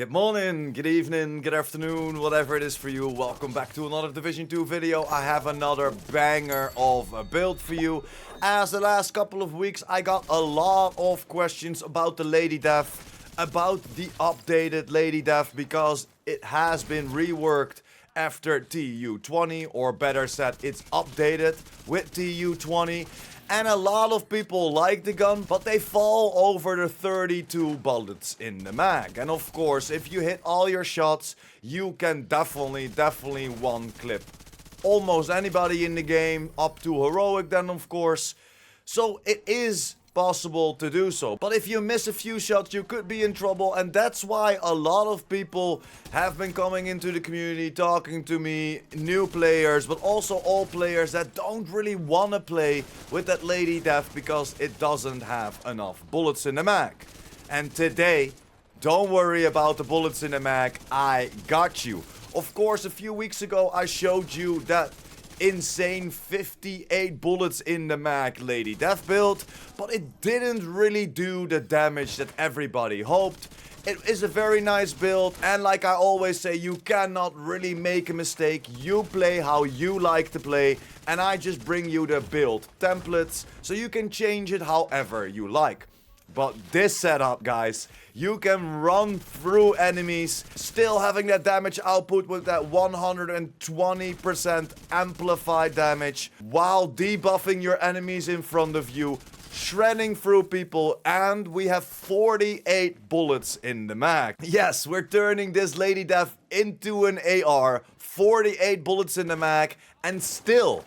Good morning, good evening, good afternoon, whatever it is for you. Welcome back to another Division 2 video. I have another banger of a build for you. As the last couple of weeks, I got a lot of questions about the Lady Death, about the updated Lady Death, because it has been reworked after TU20, or better said, it's updated with TU20. And a lot of people like the gun, but they fall over the 32 bullets in the mag. And of course, if you hit all your shots, you can definitely one clip almost anybody in the game, up to heroic then of course. So it is possible to do so, but if you miss a few shots you could be in trouble, and that's why a lot of people have been coming into the community, talking to me, new players, but also old players that don't really want to play with that Lady Death because it doesn't have enough bullets in the mag. And today, don't worry about the bullets in the mag, I got you. Of course, a few weeks ago I showed you that insane 58 bullets in the mag Lady Death build, but it didn't really do the damage that everybody hoped. It is a very nice build, and like I always say, you cannot really make a mistake. You play how you like to play, and I just bring you the build templates so you can change it however you like. But this setup, guys, you can run through enemies, still having that damage output with that 120% amplified damage, while debuffing your enemies in front of you, shredding through people, and we have 48 bullets in the mag. Yes, we're turning this Lady Death into an AR, 48 bullets in the mag, and still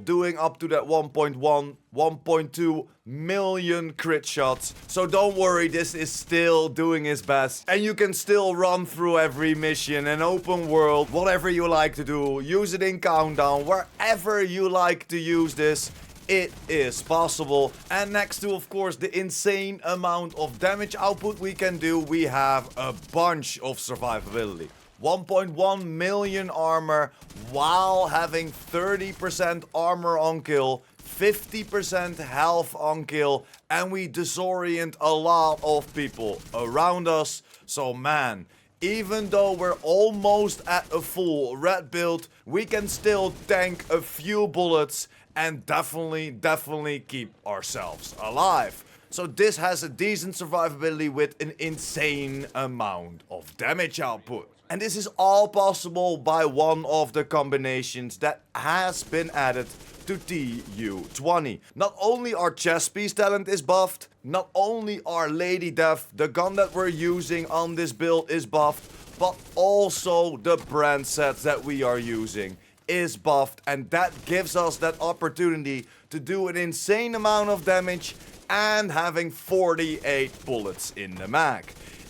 doing up to that 1.1, 1.2 million crit shots. So don't worry, this is still doing its best. And you can still run through every mission and open world, whatever you like to do. Use it in countdown, wherever you like to use this. It is possible. And next to, of course, the insane amount of damage output we can do, we have a bunch of survivability. 1.1 million armor while having 30% armor on kill, 50% health on kill, and we disorient a lot of people around us. So man, even though we're almost at a full red build, we can still tank a few bullets and definitely keep ourselves alive. So this has a decent survivability with an insane amount of damage output. And this is all possible by one of the combinations that has been added to TU20. Not only our chest piece talent is buffed, not only our Lady Death, the gun that we're using on this build is buffed, but also the brand sets that we are using is buffed, and that gives us that opportunity to do an insane amount of damage and having 48 bullets in the mag.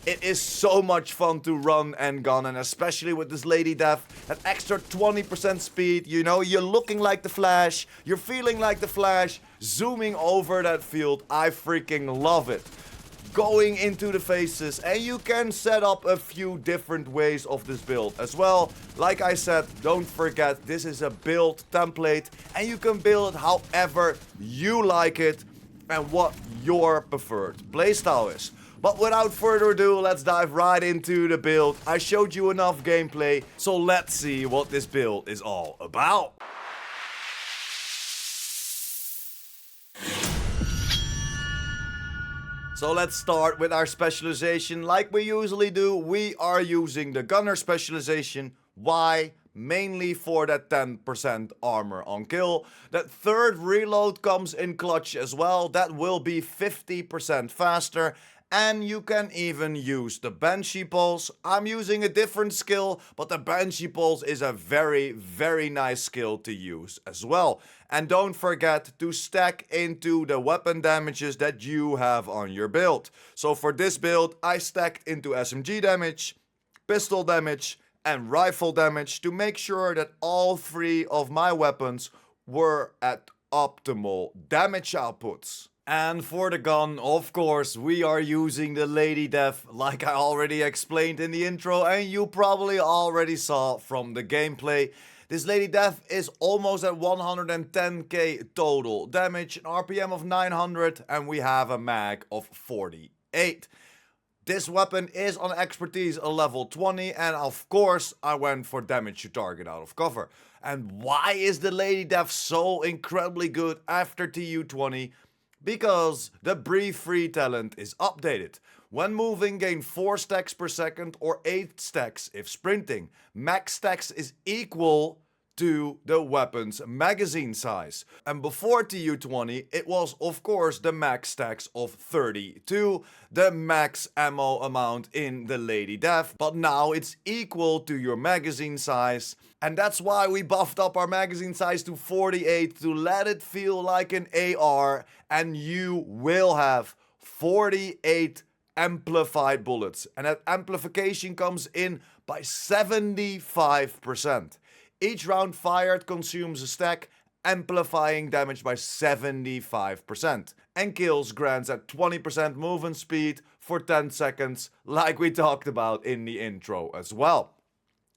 It is so much fun to run and gun, and especially with this Lady Death, that extra 20% speed, you know, you're looking like the Flash, you're feeling like the Flash, zooming over that field, I freaking love it. Going into the faces, and you can set up a few different ways of this build as well. Like I said, don't forget, this is a build template, and you can build it however you like it, and what your preferred playstyle is. But without further ado, let's dive right into the build. I showed you enough gameplay, so let's see what this build is all about. So let's start with our specialization. Like we usually do, we are using the gunner specialization. Why? Mainly for that 10% armor on kill. That third reload comes in clutch as well. That will be 50% faster. And you can even use the Banshee Pulse. I'm using a different skill, but the Banshee Pulse is a very nice skill to use as well. And don't forget to stack into the weapon damages that you have on your build. So for this build, I stacked into SMG damage, pistol damage, and rifle damage to make sure that all three of my weapons were at optimal damage outputs. And for the gun, of course, we are using the Lady Death, like I already explained in the intro, and you probably already saw from the gameplay. This Lady Death is almost at 110k total damage, an RPM of 900, and we have a mag of 48. This weapon is on expertise a level 20, and of course I went for damage to target out of cover. And why is the Lady Death so incredibly good after TU20? Because the Breathe Free talent is updated. When moving, gain 4 stacks per second or 8 stacks if sprinting. Max stacks is equal to the weapon's magazine size. And before TU20, it was of course the max stacks of 32, the max ammo amount in the Lady Death, but now it's equal to your magazine size. And that's why we buffed up our magazine size to 48 to let it feel like an AR, and you will have 48 amplified bullets. And that amplification comes in by 75%. Each round fired consumes a stack, amplifying damage by 75%. And kills grants at 20% movement speed for 10 seconds, like we talked about in the intro as well.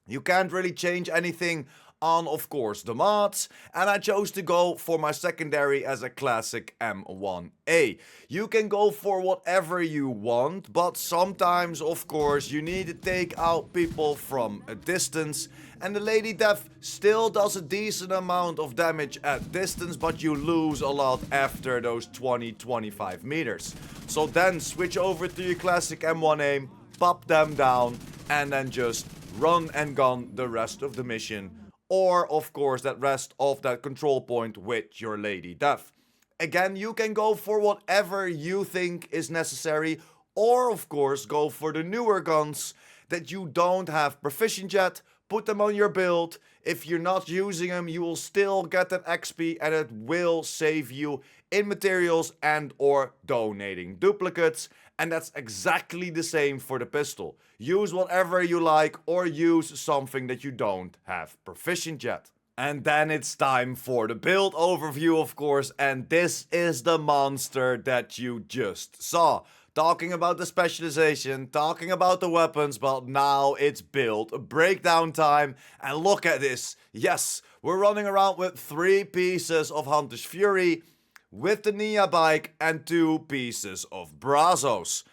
You can't really change anything on, of course, the mods, and I chose to go for my secondary as a classic M1A. You can go for whatever you want, but sometimes, of course, you need to take out people from a distance, and the Lady Death still does a decent amount of damage at distance, but you lose a lot after those 20-25 meters. So then switch over to your classic M1A, pop them down, and then just run and gun the rest of the mission. Or, of course, that rest of that control point with your Lady Death. Again, you can go for whatever you think is necessary. Or, of course, go for the newer guns that you don't have proficient yet. Put them on your build. If you're not using them, you will still get that XP. And it will save you in materials and or donating duplicates. And that's exactly the same for the pistol. Use whatever you like or use something that you don't have proficient yet. And then it's time for the build overview, of course, and this is the monster that you just saw. Talking about the specialization, talking about the weapons, but now it's build breakdown time. And look at this. Yes, we're running around with 3 pieces of Hunter's Fury, with the Ninja bike and 2 pieces of Brazos.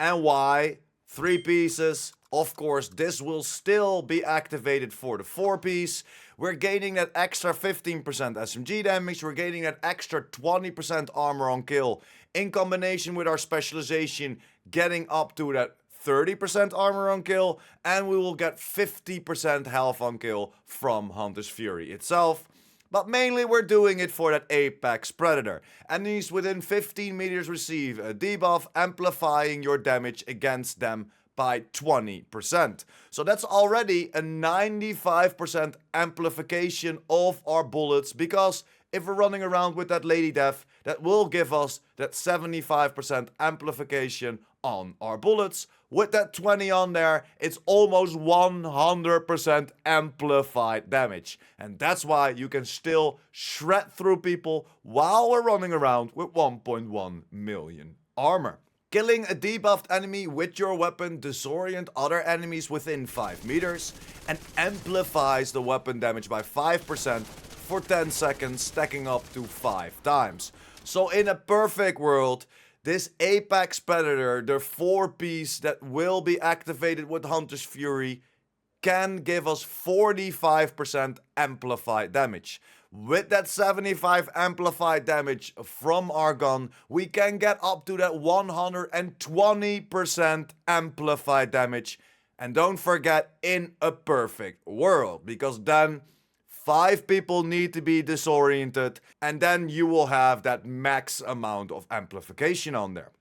And why 3 pieces? Of course, this will still be activated for the 4 piece. We're gaining that extra 15% SMG damage. We're gaining that extra 20% armor on kill. In combination with our specialization, getting up to that 30% armor on kill. And we will get 50% health on kill from Hunter's Fury itself. But mainly we're doing it for that Apex Predator. Enemies within 15 meters receive a debuff, amplifying your damage against them by 20%. So that's already a 95% amplification of our bullets, because if we're running around with that Lady Death, that will give us that 75% amplification on our bullets. With that 20 on there, it's almost 100% amplified damage. And that's why you can still shred through people while we're running around with 1.1 million armor. Killing a debuffed enemy with your weapon disorient other enemies within 5 meters and amplifies the weapon damage by 5% for 10 seconds, stacking up to 5 times. So in a perfect world, this Apex Predator, the 4-piece that will be activated with Hunter's Fury, can give us 45% amplified damage. With that 75 amplified damage from our gun, we can get up to that 120% amplified damage. And don't forget, in a perfect world, because then 5 people need to be disoriented, and then you will have that max amount of amplification on there.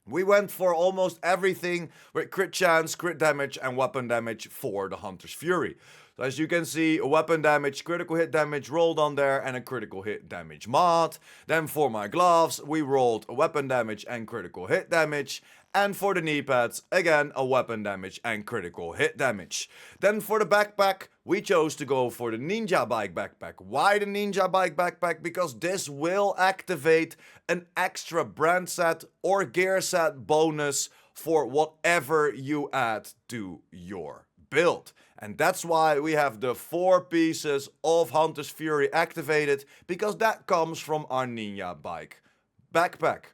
We went for almost everything with crit chance, crit damage, and weapon damage for the Hunter's Fury. So as you can see, weapon damage, critical hit damage rolled on there, and a critical hit damage mod. Then for my gloves, we rolled a weapon damage and critical hit damage. And for the knee pads, again, a weapon damage and critical hit damage. Then for the backpack, we chose to go for the Ninja Bike backpack. Why the Ninja Bike backpack? Because this will activate an extra brand set or gear set bonus for whatever you add to your build. And that's why we have the 4 pieces of Hunter's Fury activated, because that comes from our Ninja Bike backpack.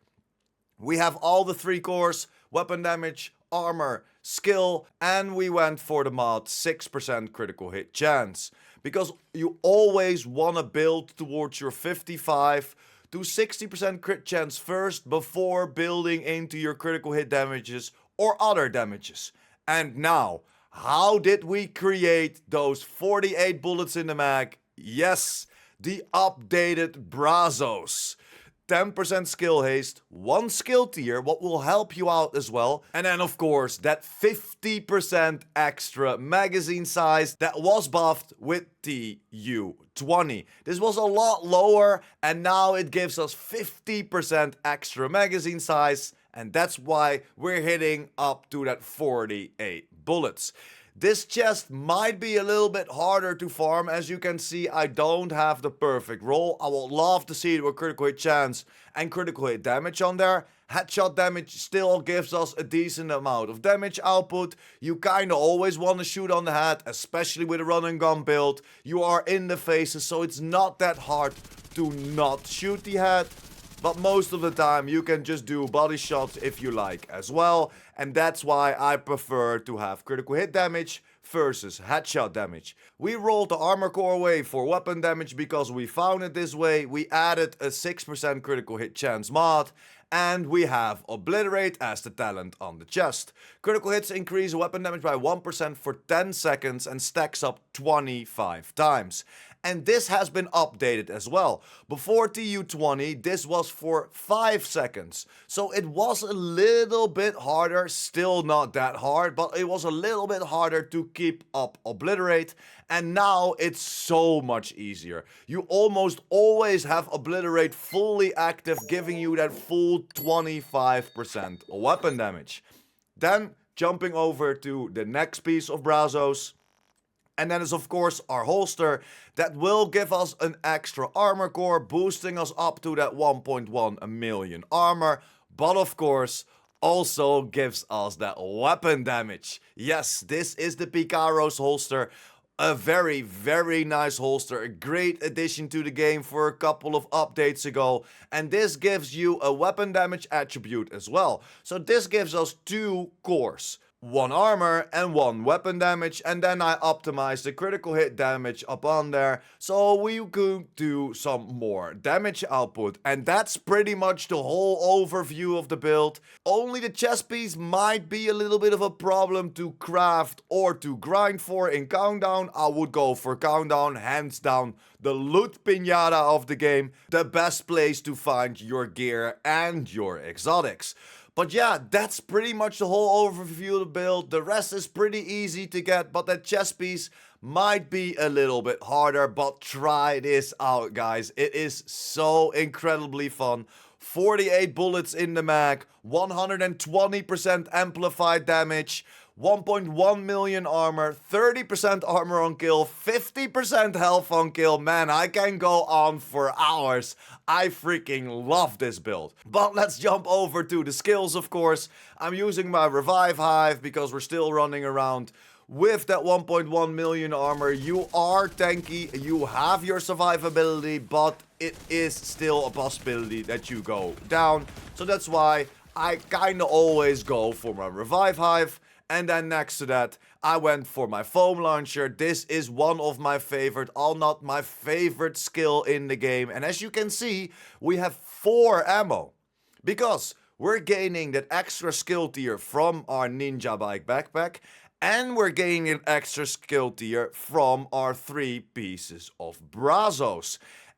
We have all the 3 cores, weapon damage, armor skill, and we went for the mod 6% critical hit chance. Because you always want to build towards your 55 to 60% crit chance first before building into your critical hit damages or other damages. And now, how did we create those 48 bullets in the mag? Yes, the updated Brazos. 10% skill haste, 1 skill tier, what will help you out as well. And then of course that 50% extra magazine size that was buffed with TU20. This was a lot lower and now it gives us 50% extra magazine size, and that's why we're hitting up to that 48 bullets. This chest might be a little bit harder to farm. As you can see, I don't have the perfect roll. I would love to see it with critical hit chance and critical hit damage on there. Headshot damage still gives us a decent amount of damage output. You kinda always want to shoot on the head, especially with a run and gun build. You are in the faces, so it's not that hard to not shoot the head. But most of the time you can just do body shots if you like as well. And that's why I prefer to have critical hit damage versus headshot damage. We rolled the armor core away for weapon damage because we found it this way. We added a 6% critical hit chance mod. And we have Obliterate as the talent on the chest. Critical hits increase weapon damage by 1% for 10 seconds and stacks up 25 times. And this has been updated as well. Before TU20, this was for 5 seconds. So it was a little bit harder, still not that hard, but it was a little bit harder to keep up Obliterate. And now it's so much easier. You almost always have Obliterate fully active, giving you that full 25% weapon damage. Then jumping over to the next piece of Brazos. And that is of course our holster that will give us an extra armor core, boosting us up to that 1.1 million armor. But of course also gives us that weapon damage. Yes, this is the Picaro's holster. A very, very nice holster, a great addition to the game for a couple of updates ago. And this gives you a weapon damage attribute as well. So this gives us 2 cores. 1 armor and 1 weapon damage, and then I optimized the critical hit damage up on there so we could do some more damage output. And that's pretty much the whole overview of the build. Only the chest piece might be a little bit of a problem to craft or to grind for in Countdown. I would go for Countdown, hands down, the loot pinata of the game, the best place to find your gear and your exotics. But yeah, that's pretty much the whole overview of the build. The rest is pretty easy to get, but that chest piece might be a little bit harder. But try this out, guys. It is so incredibly fun. 48 bullets in the mag, 120% amplified damage, 1.1 million armor, 30% armor on kill, 50% health on kill. Man, I can go on for hours. I freaking love this build. But let's jump over to the skills, of course. I'm using my Revive Hive because we're still running around with that 1.1 million armor. You are tanky, you have your survivability, but it is still a possibility that you go down. So that's why I kinda always go for my Revive Hive. And then next to that, I went for my foam launcher. This is one of my favorite, all not my favorite skill in the game. And as you can see, we have 4 ammo. Because we're gaining that extra skill tier from our Ninja Bike backpack. And we're gaining an extra skill tier from our 3 pieces of Brazos.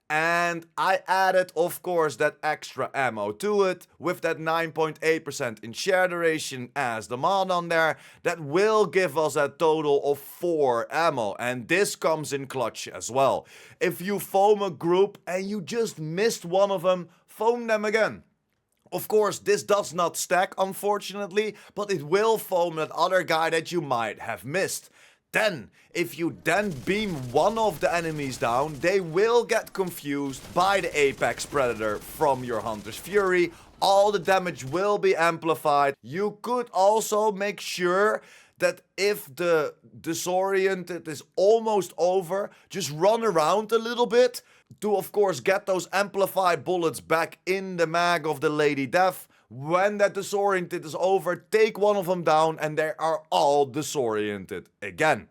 And I added, of course, that extra ammo to it with that 9.8% in share duration as the mod on there. That will give us a total of 4 ammo. And this comes in clutch as well. If you foam a group and you just missed one of them, foam them again. Of course, this does not stack, unfortunately, but it will foam that other guy that you might have missed. Then, if you then beam one of the enemies down, they will get confused by the Apex Predator from your Hunter's Fury. All the damage will be amplified. You could also make sure that if the disoriented is almost over, just run around a little bit to, of course, get those amplified bullets back in the mag of the Lady Death. When that disoriented is over, take one of them down and they are all disoriented again.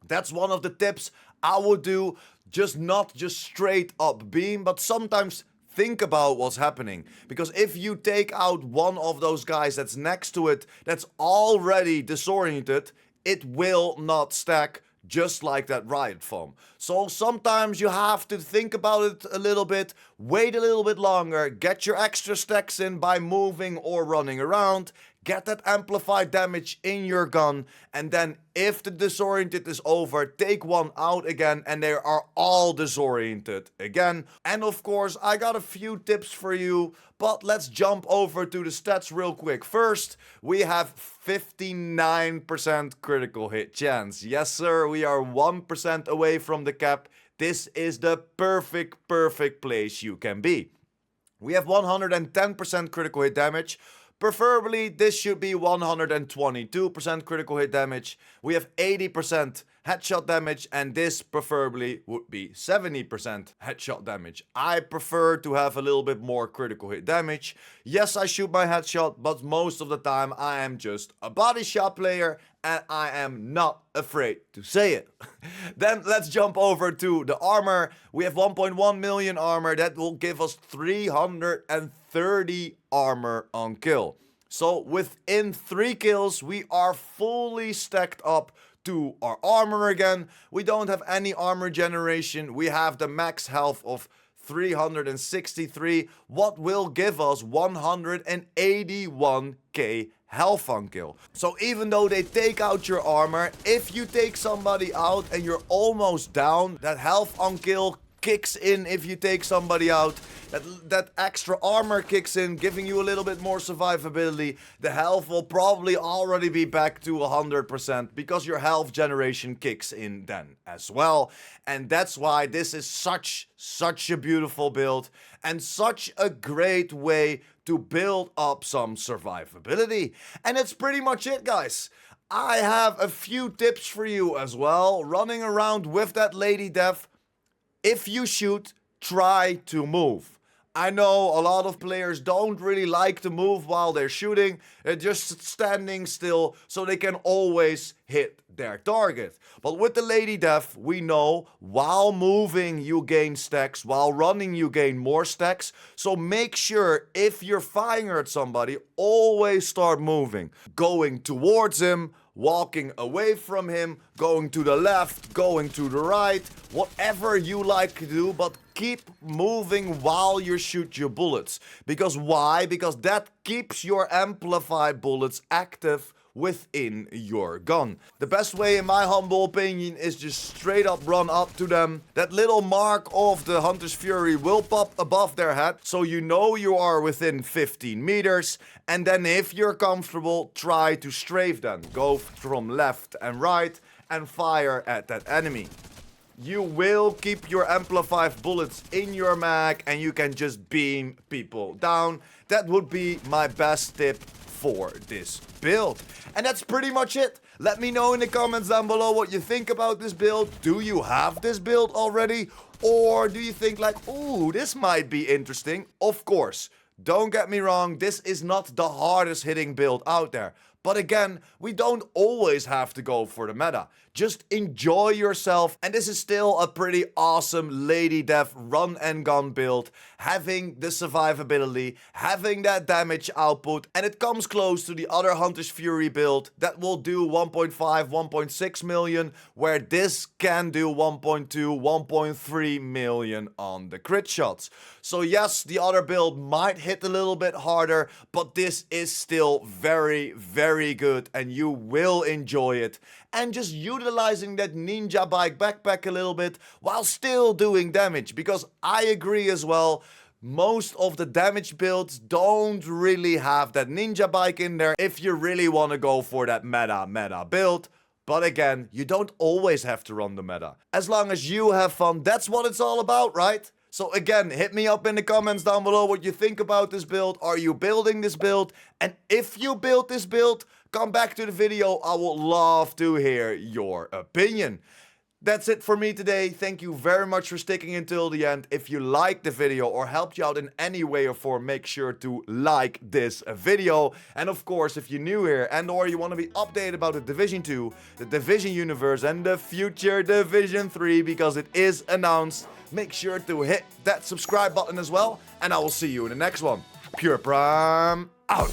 That's one of the tips I would do. Just not just straight up beam, but sometimes think about what's happening. Because if you take out one of those guys that's next to it that's already disoriented, it will not stack just like that riot foam. So sometimes you have to think about it a little bit, wait a little bit longer, get your extra stacks in by moving or running around, get that amplified damage in your gun, and then if the disoriented is over, take one out again and they are all disoriented again. And of course, I got a few tips for you, but let's jump over to the stats real quick. First, we have 59% critical hit chance. Yes sir, we are 1% away from the cap. This is the perfect place you can be. We have 110% critical hit damage. Preferably, this should be 122% critical hit damage. We have 80% headshot damage, and this preferably would be 70% headshot damage. I prefer to have a little bit more critical hit damage. Yes, I shoot my headshot, but most of the time I am just a body shot player, and I am not afraid to say it. Then let's jump over to the armor. We have 1.1 million armor. That will give us 330 armor on kill. So within 3 kills, we are fully stacked up to our armor again. We don't have any armor generation. We have the max health of 363, what will give us 181k health on kill. So even though they take out your armor, if you take somebody out and you're almost down, that health on kill kicks in. If you take somebody out, that extra armor kicks in, giving you a little bit more survivability. The health will probably already be back to 100% because your health generation kicks in then as well. And that's why this is such a beautiful build and such a great way to build up some survivability. And that's pretty much it, guys. I have a few tips for you as well. Running around with that Lady Death, if you shoot, try to move. I know a lot of players don't really like to move while they're shooting. They're just standing still so they can always hit their target. But with the Lady Death, we know while moving you gain stacks, while running you gain more stacks. So make sure if you're firing at somebody, always start moving. Going towards him, walking away from him, going to the left, going to the right, whatever you like to do, but keep moving while you shoot your bullets. Because why? Because that keeps your amplified bullets active within your gun. The best way, in my humble opinion, is just straight up run up to them. That little mark of the Hunter's Fury will pop above their head, so you know you are within 15 meters. And then if you're comfortable, try to strafe them. Go from left and right and fire at that enemy. You will keep your amplified bullets in your mag and you can just beam people down. That would be my best tip for this build. And that's pretty much it. Let me know in the comments down below what you think about this build. Do you have this build already? Or do you think like, ooh, this might be interesting? Of course, don't get me wrong, this is not the hardest hitting build out there. But again, we don't always have to go for the meta. Just enjoy yourself. And this is still a pretty awesome Lady Death run and gun build. Having the survivability, having that damage output. And it comes close to the other Hunter's Fury build that will do 1.5, 1.6 million. Where this can do 1.2, 1.3 million on the crit shots. So yes, the other build might hit a little bit harder. But this is still very good and you will enjoy it. And just utilizing that ninja bike backpack a little bit while still doing damage. Because I agree as well, most of the damage builds don't really have that ninja bike in there if you really want to go for that meta build. But again, you don't always have to run the meta. As long as you have fun, that's what it's all about, right? So again, hit me up in the comments down below what you think about this build. Are you building this build? And if you build this build, come back to the video. I would love to hear your opinion. That's it for me today. Thank you very much for sticking until the end. If you liked the video or helped you out in any way or form, make sure to like this video. And of course, if you're new here and or you want to be updated about the Division 2, the Division universe and the future Division 3, because it is announced, make sure to hit that subscribe button as well. And I will see you in the next one. PurePrime out.